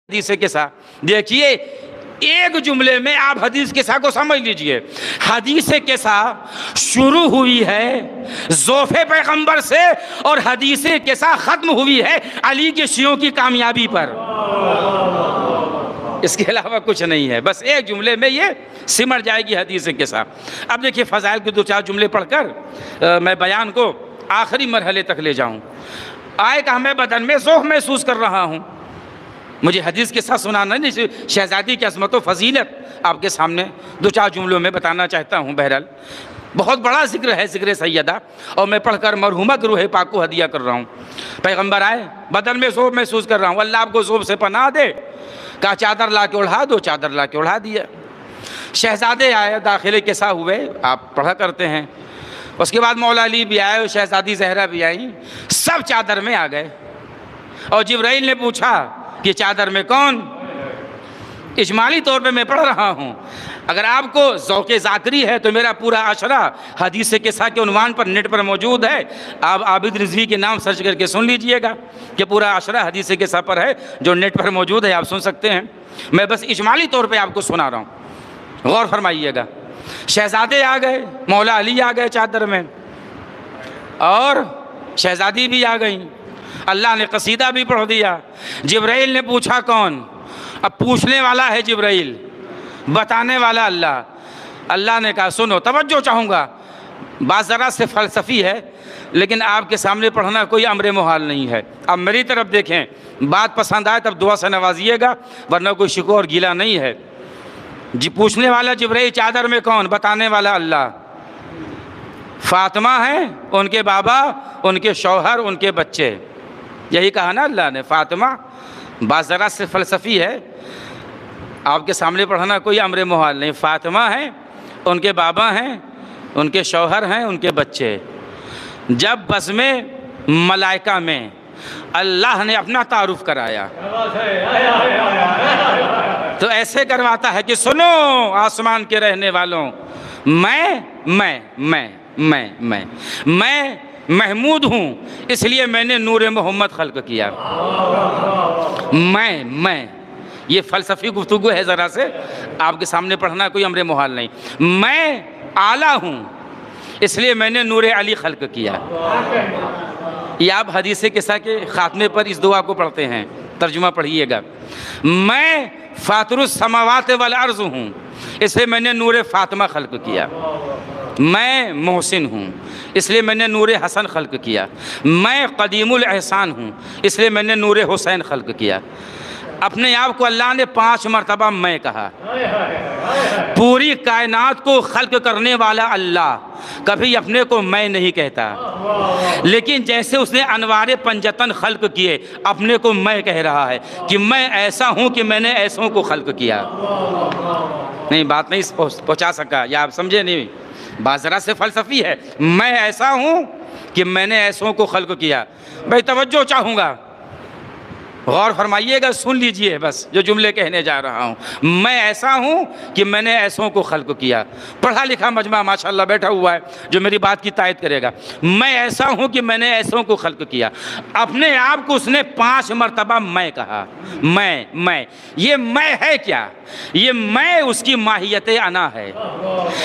حدیث قصہ دیکھیے، ایک جملے میں آپ حدیث قصہ کو سمجھ لیجئے۔ حدیث قصہ شروع ہوئی ہے ضعف پیغمبر سے، اور حدیث قصہ ختم ہوئی ہے علی کے شیعوں کی کامیابی پر۔ اس کے علاوہ کچھ نہیں ہے، بس ایک جملے میں یہ سمٹ جائے گی حدیث قصہ۔ اب دیکھیے فضائل کے دو چار جملے پڑھ کر میں بیان کو آخری مرحلے تک لے جاؤں۔ آئے کہ میں بدن میں ذوق محسوس کر رہا ہوں، مجھے حدیث کے ساتھ سنانا نہیں، شہزادی کی عظمت و فضیلت آپ کے سامنے دو چار جملوں میں بتانا چاہتا ہوں۔ بہرحال بہت بڑا ذکر ہے، ذکر سیدہ، اور میں پڑھ کر مرحومہ کی روح پاک کو ہدیہ کر رہا ہوں۔ پیغمبر آئے، بدن میں ذوق محسوس کر رہا ہوں، اللہ آپ کو ذوق سے پناہ دے، کہا چادر لا کے اڑھا دو، چادر لا کے اڑھا دیا۔ شہزادے آئے، داخلے قصہ ہوئے، آپ پڑھا کرتے ہیں۔ اس کے بعد مولا علی بھی آئے اور شہزادی زہرا بھی آئیں، سب چادر میں آ گئے۔ اور جبرائیل نے پوچھا کہ چادر میں کون؟ اجمالی طور پہ میں پڑھ رہا ہوں، اگر آپ کو ذوق ذاکری ہے تو میرا پورا عشرہ حدیث قصہ کے عنوان پر نیٹ پر موجود ہے، آپ عابد رضوی کے نام سرچ کر کے سن لیجئے گا کہ پورا عشرہ حدیث قصہ پر ہے جو نیٹ پر موجود ہے، آپ سن سکتے ہیں۔ میں بس اجمالی طور پہ آپ کو سنا رہا ہوں، غور فرمائیے گا۔ شہزادے آ گئے، مولا علی آ گئے چادر میں، اور شہزادی بھی آ گئیں، اللہ نے قصیدہ بھی پڑھ دیا۔ جبرائیل نے پوچھا کون؟ اب پوچھنے والا ہے جبرائیل، بتانے والا اللہ۔ اللہ نے کہا سنو، توجہ چاہوں گا، بات ذرا سے فلسفی ہے لیکن آپ کے سامنے پڑھنا کوئی امر محال نہیں ہے۔ اب میری طرف دیکھیں، بات پسند آئے تب دعا سے نوازیے گا، ورنہ کوئی شکوہ اور گیلا نہیں ہے۔ جی پوچھنے والا جبرائیل، چادر میں کون؟ بتانے والا اللہ۔ فاطمہ ہیں، ان کے بابا، ان کے شوہر، ان کے بچے، یہی کہا نا اللہ نے، فاطمہ۔ بات ذرا سے فلسفی ہے، آپ کے سامنے پڑھنا کوئی امر محال نہیں۔ فاطمہ ہیں، ان کے بابا ہیں، ان کے شوہر ہیں، ان کے بچے۔ جب بزم ملائکہ میں اللہ نے اپنا تعارف کرایا تو ایسے کرواتا ہے کہ سنو آسمان کے رہنے والوں، میں محمود ہوں، اس لیے میں نے نور محمد خلق کیا۔ میں یہ فلسفی گفتگو ہے، ذرا سے آپ کے سامنے پڑھنا کوئی امر محال نہیں۔ میں اعلیٰ ہوں، اس لیے میں نے نور علی خلق کیا۔ یہ آپ حدیث قصہ کے خاتمے پر اس دعا کو پڑھتے ہیں، ترجمہ پڑھیے گا۔ میں فاطر السماوات والارض ہوں، اس لیے میں نے نور فاطمہ خلق کیا۔ میں محسن ہوں، اس لیے میں نے نور حسن خلق کیا۔ میں قدیم الاحسان ہوں، اس لیے میں نے نور حسین خلق کیا۔ اپنے آپ کو اللہ نے 5 مرتبہ میں کہا۔ پوری کائنات کو خلق کرنے والا اللہ کبھی اپنے کو میں نہیں کہتا، لیکن جیسے اس نے انوار پنجتن خلق کیے، اپنے کو میں کہہ رہا ہے کہ میں ایسا ہوں کہ میں نے ایسوں کو خلق کیا۔ نہیں، بات نہیں پہنچا سکا، یا آپ سمجھے نہیں، بات ذرا سے فلسفی ہے۔ میں ایسا ہوں کہ میں نے ایسوں کو خلق کیا۔ بھائی توجہ چاہوں گا، غور فرمائیے گا، سن لیجئے بس جو جملے کہنے جا رہا ہوں۔ میں ایسا ہوں کہ میں نے ایسوں کو خلق کیا۔ پڑھا لکھا مجمع ماشاءاللہ بیٹھا ہوا ہے جو میری بات کی تائید کرے گا۔ میں ایسا ہوں کہ میں نے ایسوں کو خلق کیا۔ اپنے آپ کو اس نے 5 مرتبہ میں کہا۔ میں یہ میں ہے کیا؟ یہ میں اس کی ماہیت انا ہے،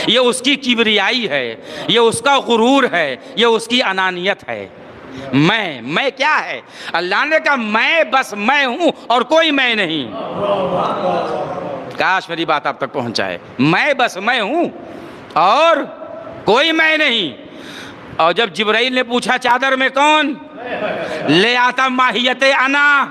یہ اس کی کبریائی ہے، یہ اس کا غرور ہے، یہ اس کی انانیت ہے۔ میں کیا ہے؟ اللہ نے کہا میں بس میں ہوں اور کوئی میں نہیں۔ کاش میری بات آپ تک پہنچ جائے۔ میں بس میں ہوں اور کوئی میں نہیں۔ اور جب جبرائیل نے پوچھا چادر میں کون، لے آتا ماہیت انا،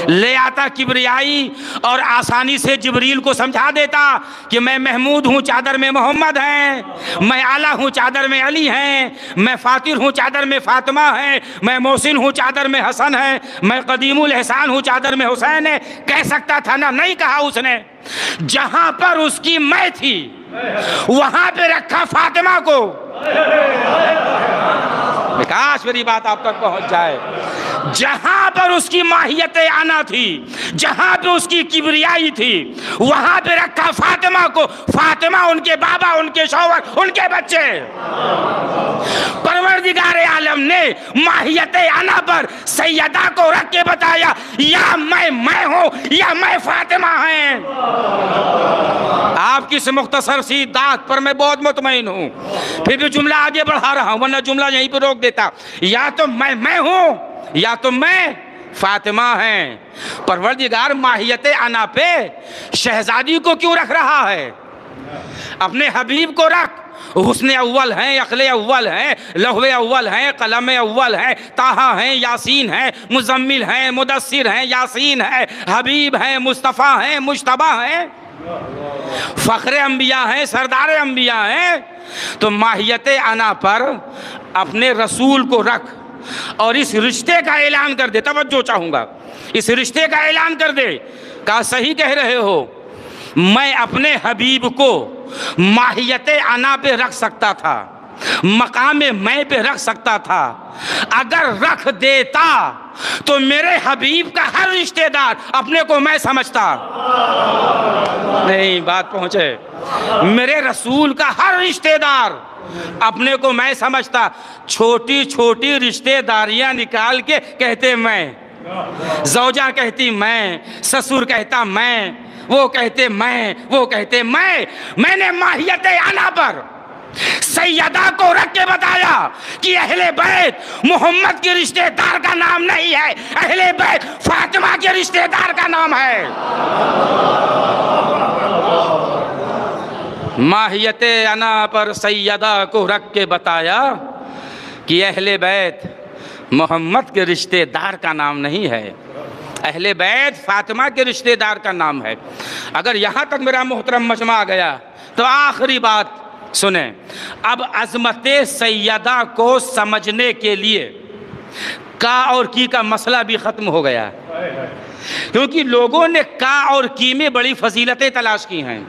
لے آتا کبریائی، اور آسانی سے جبریل کو سمجھا دیتا کہ میں محمود ہوں، چادر میں محمد ہیں، میں اعلیٰ ہوں، چادر میں علی ہیں، میں فاطر ہوں، چادر میں فاطمہ ہیں، میں محسن ہوں، چادر میں حسن ہے، میں قدیم الاحسان ہوں، چادر میں حسین ہے۔ کہہ سکتا تھا نا، نہیں کہا اس نے۔ جہاں پر اس کی میں تھی وہاں پہ رکھا فاطمہ کو۔ کاش میری بات آپ تک پہنچ جائے۔ جہاں پر اس کی ماہیت انا تھی، جہاں پہ اس کی کبریائی تھی، وہاں پہ رکھا فاطمہ کو، فاطمہ ان کے بابا، ان کے شوہر، ان کے بچے۔ پروردگار عالم نے ماہیت انا پر سیدہ کو رکھ کے بتایا یا میں ہوں یا میں فاطمہ ہیں۔ آپ کی اس مختصر سی بات پر میں بہت مطمئن ہوں، پھر بھی جملہ آگے بڑھا رہا ہوں ورنہ جملہ یہیں پہ روک دیتا۔ یا تو میں ہوں یا تو میں فاطمہ ہیں۔ پروردگار ماہیت انا پہ شہزادی کو کیوں رکھ رہا ہے؟ اپنے حبیب کو رکھ، حسن اول ہیں، عقل اول ہیں، لوح اول ہیں، قلم اول ہیں، طٰہٰ ہیں، یاسین ہیں، مزمل ہیں، مدثر ہیں، یاسین ہیں، حبیب ہیں، مصطفیٰ ہیں، مجتبیٰ ہیں، فخر انبیاء ہیں، سردار انبیاء ہیں۔ تو ماہیت انا پر اپنے رسول کو رکھ اور اس رشتے کا اعلان کر دے۔ توجہ چاہوں گا، اس رشتے کا اعلان کر دے۔ کہا صحیح کہہ رہے ہو، میں اپنے حبیب کو ماہیت انا پہ رکھ سکتا تھا، مقام میں پہ رکھ سکتا تھا۔ اگر رکھ دیتا تو میرے حبیب کا ہر رشتہ دار اپنے کو میں سمجھتا۔ نہیں بات پہنچے، میرے رسول کا ہر رشتہ دار اپنے کو میں سمجھتا۔ چھوٹی چھوٹی رشتہ داریاں نکال کے کہتے میں، زوجہ کہتی میں، سسر کہتا میں، وہ کہتے میں، وہ کہتے میں نے ماہیت انا پر سیدہ کو رکھ کے بتایا کہ اہل بیت محمد کے رشتہ دار کا نام نہیں ہے، اہل بیت فاطمہ کے رشتہ دار کا نام ہے۔ ماہیت انا پر سیدہ کو رکھ کے بتایا کہ اہل بیت محمد کے رشتہ دار کا نام نہیں ہے، اہل بیت فاطمہ کے رشتہ دار کا نام ہے۔ اگر یہاں تک میرا محترم مجمع آ گیا تو آخری بات سنیں۔ اب عظمت سیدہ کو سمجھنے کے لیے کا اور کی کا مسئلہ بھی ختم ہو گیا، کیونکہ لوگوں نے کا اور کی میں بڑی فضیلتیں تلاش کی ہیں۔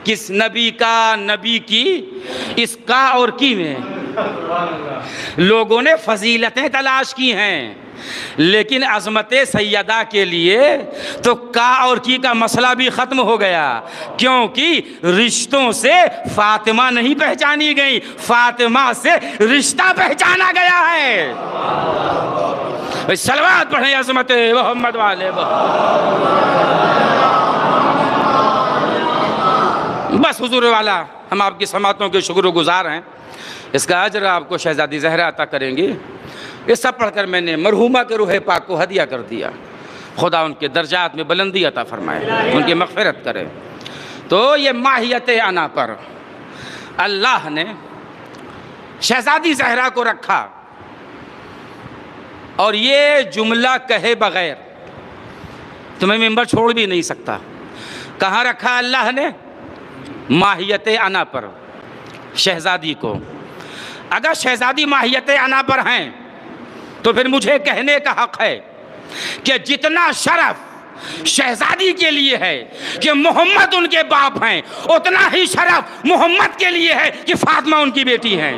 کس نبی کا، نبی کی، اس کا اور کی میں لوگوں نے فضیلتیں تلاش کی ہیں، لیکن عظمت سیدہ کے لیے تو کا اور کی کا مسئلہ بھی ختم ہو گیا، کیونکہ رشتوں سے فاطمہ نہیں پہچانی گئی، فاطمہ سے رشتہ پہچانا گیا ہے۔ صلوات پڑھیں عظمت محمد والے۔ بس حضور والا، ہم آپ کی سماعتوں کے شکر گزار ہیں، اس کا اجر آپ کو شہزادی زہرا عطا کریں گی۔ یہ سب پڑھ کر میں نے مرحومہ کے روح پاک کو ہدیہ کر دیا، خدا ان کے درجات میں بلندی عطا فرمائے، ان کی مغفرت کرے۔ تو یہ ماہیت انا پر اللہ نے شہزادی زہرا کو رکھا، اور یہ جملہ کہے بغیر تو میں ممبر چھوڑ بھی نہیں سکتا۔ کہاں رکھا اللہ نے؟ ماہیت انا پر شہزادی کو۔ اگر شہزادی ماہیت انا پر ہیں تو پھر مجھے کہنے کا حق ہے کہ جتنا شرف شہزادی کے لیے ہے کہ محمد ان کے باپ ہیں، اتنا ہی شرف محمد کے لیے ہے کہ فاطمہ ان کی بیٹی ہیں۔